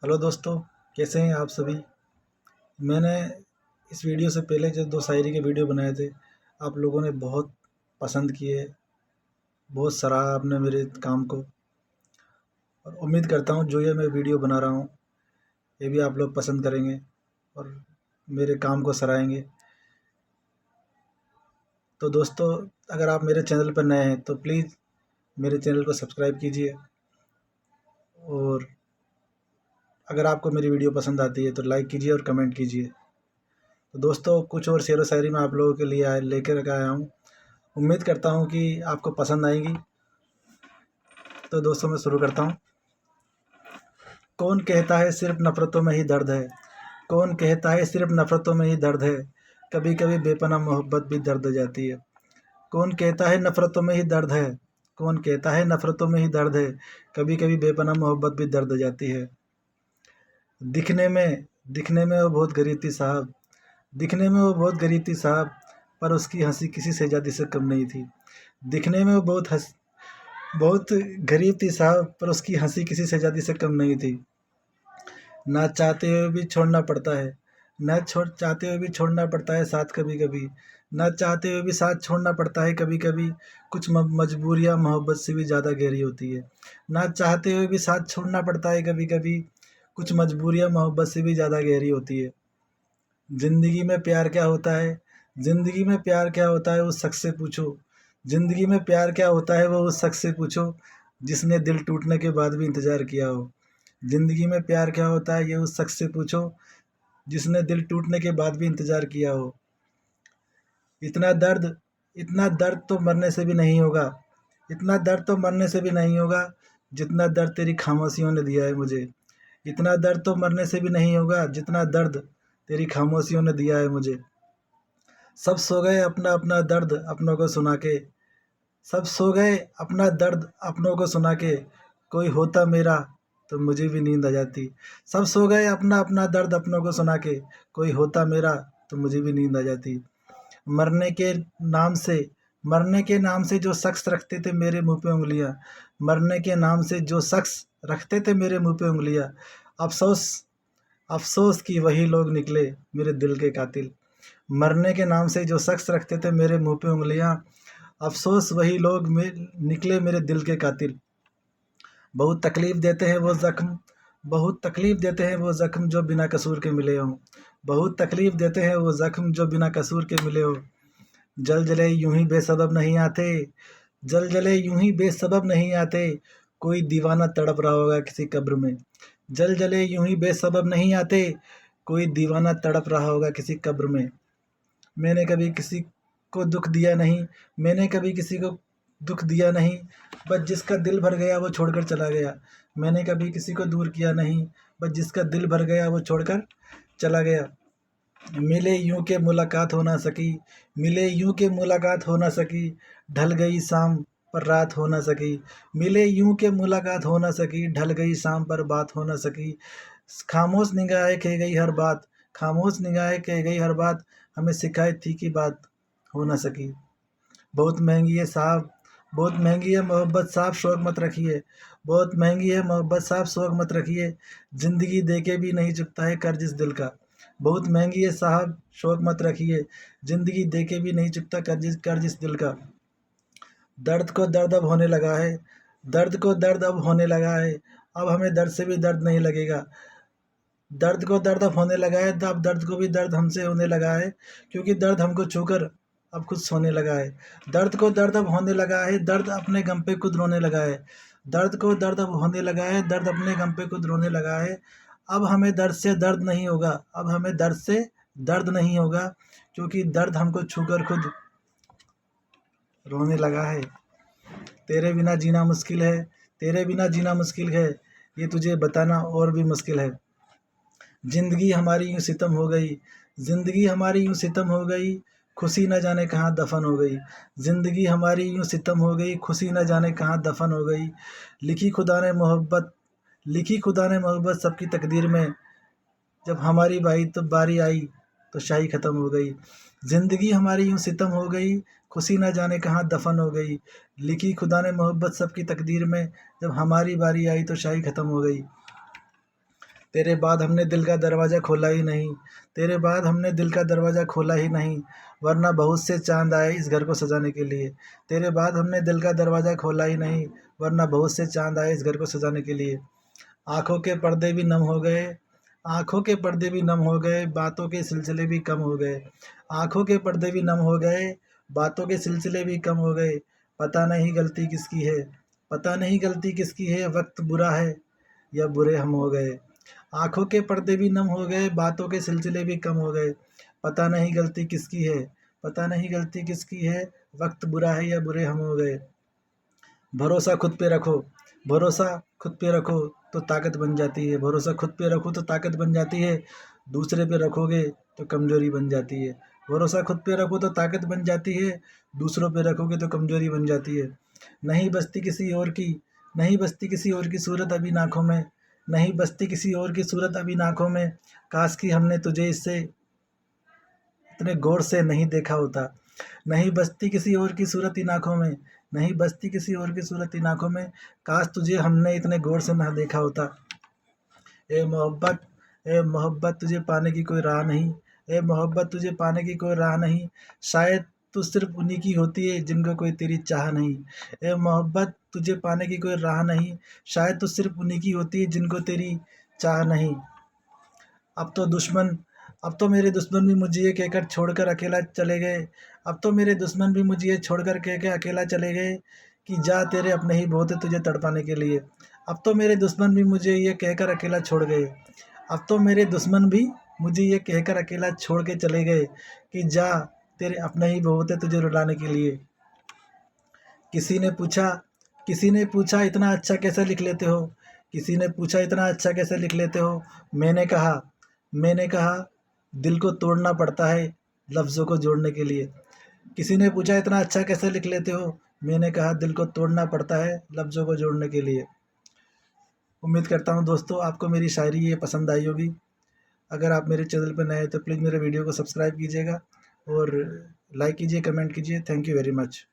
Hello दोस्तों, कैसे हैं आप सभी। मैंने इस वीडियो से पहले जो 2 शायरी के वीडियो बनाए थे, आप लोगों ने बहुत पसंद किए, बहुत सराहा आपने मेरे काम को। और उम्मीद करता हूँ जो ये मैं वीडियो बना रहा हूँ, ये भी आप लोग पसंद करेंगे और मेरे काम को सराहेंगे। तो दोस्तों, अगर आप मेरे चैनल पर नए हैं तो प्लीज़ मेरे चैनल को सब्सक्राइब कीजिए, और अगर आपको मेरी वीडियो पसंद आती है तो लाइक कीजिए और कमेंट कीजिए। तो दोस्तों, कुछ और शेरो शायरी मैं आप लोगों के लिए लेकर के आया हूँ। उम्मीद करता हूँ कि आपको पसंद आएगी। तो दोस्तों, मैं शुरू करता हूँ। कौन कहता है सिर्फ नफ़रतों में ही दर्द है, कौन कहता है सिर्फ नफ़रतों में ही दर्द है, कभी कभी बेपनाह मोहब्बत भी दर्द जाती है। कौन कहता है नफ़रतों में ही दर्द है, कौन कहता है नफ़रतों में ही दर्द है, कभी कभी बेपनाह मोहब्बत भी दर्द जाती है। दिखने में वो बहुत गरीब थी साहब, दिखने में वो बहुत गरीब थी साहब, पर उसकी हंसी किसी शहजादी से कम नहीं थी। दिखने में वो बहुत गरीब थी साहब, पर उसकी हंसी किसी शहजादी से कम नहीं थी। ना चाहते हुए भी छोड़ना पड़ता है, ना छोड़ चाहते हुए भी छोड़ना पड़ता है साथ कभी कभी, ना चाहते हुए भी साथ छोड़ना पड़ता है कभी कभी। कुछ मजबूरियाँ मोहब्बत से भी ज़्यादा गहरी होती है। ना चाहते हुए भी साथ छोड़ना पड़ता है कभी कभी, कुछ मजबूरियाँ मोहब्बत से भी ज़्यादा गहरी होती है। ज़िंदगी में प्यार क्या होता है, ज़िंदगी में प्यार क्या होता है उस शख्स से पूछो, ज़िंदगी में प्यार क्या होता है वो उस शख्स से पूछो, जिसने दिल टूटने के बाद भी इंतज़ार किया हो। ज़िंदगी में प्यार क्या होता है ये उस शख्स से पूछो, जिसने दिल टूटने के बाद भी इंतज़ार किया हो। इतना दर्द इतना दर्द तो मरने से भी नहीं होगा, इतना दर्द तो मरने से भी नहीं होगा, जितना दर्द तेरी खामोशियों ने दिया है मुझे। इतना दर्द तो मरने से भी नहीं होगा, जितना दर्द तेरी खामोशियों ने दिया है मुझे। सब सो गए अपना अपना दर्द अपनों को सुना के, सब सो गए अपना दर्द अपनों को सुना के, कोई होता मेरा तो मुझे भी नींद आ जाती। सब सो गए अपना अपना दर्द अपनों को सुना के, कोई होता मेरा तो मुझे भी नींद आ जाती। मरने के नाम से मरने के नाम से जो शख्स रखते थे मेरे मुंह पे उंगलियां, मरने के नाम से जो शख्स रखते थे मेरे मुंह पे उंगलियां, अफसोस अफसोस कि वही लोग निकले मेरे दिल के कातिल। मरने के नाम से जो शख्स रखते थे मेरे मुंह पे उंगलियां, अफसोस वही लोग निकले मेरे दिल के कातिल। बहुत तकलीफ़ देते हैं वो ज़ख्म बहुत तकलीफ़ देते हैं वो ज़ख्म जो बिना कसूर के मिले हों, बहुत तकलीफ़ देते हैं वो ज़ख्म जो बिना कसूर के मिले हों। जल जले यूं ही बेसबब नहीं आते, जल जले यूं ही बेसबब नहीं आते, कोई दीवाना तड़प रहा होगा किसी कब्र में। जल जले यूं ही बेसबब नहीं आते, कोई दीवाना तड़प रहा होगा किसी कब्र में। मैंने कभी किसी को दुख दिया नहीं, मैंने कभी किसी को दुख दिया नहीं, बस जिसका दिल भर गया वो छोड़कर चला गया। मैंने कभी किसी को दूर किया नहीं, बस जिसका दिल भर गया वो छोड़कर चला गया। मिले यूं के मुलाकात हो ना सकी, मिले यूं के मुलाकात हो ना सकी, ढल गई शाम पर रात हो ना सकी। मिले यूं के मुलाकात हो ना सकी, ढल गई शाम पर बात हो ना सकी। खामोश निगाहें कह गई हर बात, खामोश निगाहें कह गई हर बात, हमें शिकायत थी कि बात हो ना सकी। बहुत महंगी है साहब, बहुत महंगी है मोहब्बत साहब, शौक मत रखिए। बहुत महंगी है मोहब्बत साहब, शौक मत रखिए, ज़िंदगी देके भी नहीं चुकता है कर्ज इस दिल का। बहुत महंगी है साहब, शौक मत रखिए, ज़िंदगी देके भी नहीं चुकता कर्ज इस दिल का। दर्द को दर्द अब होने लगा है, दर्द को दर्द अब होने लगा है, अब हमें दर्द से भी दर्द नहीं लगेगा। दर्द को दर्द अब होने लगा है, तो अब दर्द को भी दर्द हमसे होने लगा है, क्योंकि दर्द हमको छूकर अब खुद सोने लगा है। दर्द को दर्द अब होने लगा है, दर्द अपने गम पे खुद रोने लगा है। दर्द को दर्द अब होने लगा है, दर्द अपने गम पे खुद रोने लगा है। अब हमें दर्द से दर्द नहीं होगा, अब हमें दर्द से दर्द नहीं होगा, क्योंकि दर्द हमको छूकर खुद रोने लगा है। तेरे बिना जीना मुश्किल है, तेरे बिना जीना मुश्किल है, ये तुझे बताना और भी मुश्किल है। ज़िंदगी हमारी यूँ सितम हो गई, ज़िंदगी हमारी यूँ सितम हो गई, खुशी न जाने कहाँ दफ़न हो गई। ज़िंदगी हमारी यूँ सितम हो गई, खुशी न जाने कहाँ दफ़न हो गई। लिखी खुदा ने मोहब्बत लिखी खुदा ने मोहब्बत सबकी तकदीर में, जब हमारी बारी आई तो शाही ख़त्म हो गई। ज़िंदगी हमारी यूँ सितम हो गई, खुशी न जाने कहाँ दफ़न हो गई। लिखी खुदा ने मोहब्बत सबकी तकदीर में, जब हमारी बारी आई तो शाही ख़त्म हो गई। तेरे बाद हमने दिल का दरवाज़ा खोला ही नहीं, तेरे बाद हमने दिल का दरवाज़ा खोला ही नहीं, वरना बहुत से चाँद आए इस घर को सजाने के लिए। तेरे बाद हमने दिल का दरवाज़ा खोला ही नहीं, वरना बहुत से चाँद आए इस घर को सजाने के लिए। आँखों के पर्दे भी नम हो गए, आँखों के पर्दे भी नम हो गए, बातों के सिलसिले भी कम हो गए। आँखों के पर्दे भी नम हो गए, बातों के सिलसिले भी कम हो गए। पता नहीं गलती किसकी है, पता नहीं गलती किसकी है, वक्त बुरा है या बुरे हम हो गए। आँखों के पर्दे भी नम हो गए, बातों के सिलसिले भी कम हो गए। पता नहीं गलती किसकी है, पता नहीं गलती किसकी है, वक्त बुरा है या बुरे हम हो गए। भरोसा खुद पे रखो, भरोसा खुद पे रखो तो ताकत बन जाती है, भरोसा खुद पे रखो तो ताकत बन जाती है, दूसरे पे रखोगे तो कमज़ोरी बन जाती है। भरोसा खुद पे रखो तो ताकत बन जाती है, दूसरों पे रखोगे तो कमज़ोरी बन जाती है। नहीं बसती किसी और की, नहीं बसती किसी और की सूरत अभी आँखों में, नहीं बसती किसी और की सूरत अभी आँखों में, काश कि हमने तुझे इससे इतने गौर से नहीं देखा होता। नहीं बसती किसी और की सूरत इन आँखों में, नहीं बसती किसी और की सूरत इन आँखों में, काश तुझे हमने इतने गौर से ना देखा होता। ए मोहब्बत, ए मोहब्बत तुझे पाने की कोई राह नहीं, ए मोहब्बत तुझे पाने की कोई राह नहीं, शायद तू सिर्फ उन्हीं की होती है जिनको कोई तेरी चाह नहीं। ए मोहब्बत तुझे पाने की कोई राह नहीं, शायद तू सिर्फ उन्हीं की होती है जिनको तेरी चाह नहीं। अब तो दुश्मन, अब तो मेरे दुश्मन भी मुझे ये कहकर छोड़कर अकेला चले गए, अब तो मेरे दुश्मन भी मुझे ये छोड़कर कह के अकेला चले गए कि जा तेरे अपने ही बहुत है तुझे तड़पाने के लिए। अब तो मेरे दुश्मन भी मुझे ये कहकर अकेला छोड़ गए, अब तो मेरे दुश्मन भी मुझे ये कहकर अकेला छोड़ के चले गए कि जा तेरे अपने ही बहुत है तुझे रुलाने के लिए। किसी ने पूछा, किसी ने पूछा इतना अच्छा कैसे लिख लेते हो, किसी ने पूछा इतना अच्छा कैसे लिख लेते हो। मैंने कहा, मैंने कहा दिल को तोड़ना पड़ता है लफ्ज़ों को जोड़ने के लिए। किसी ने पूछा इतना अच्छा कैसे लिख लेते हो, मैंने कहा दिल को तोड़ना पड़ता है लफ्ज़ों को जोड़ने के लिए। उम्मीद करता हूँ दोस्तों आपको मेरी शायरी ये पसंद आई होगी। अगर आप मेरे चैनल पर नए हैं तो प्लीज़ मेरे वीडियो को सब्सक्राइब कीजिएगा और लाइक कीजिए, कमेंट कीजिए। Thank you very much.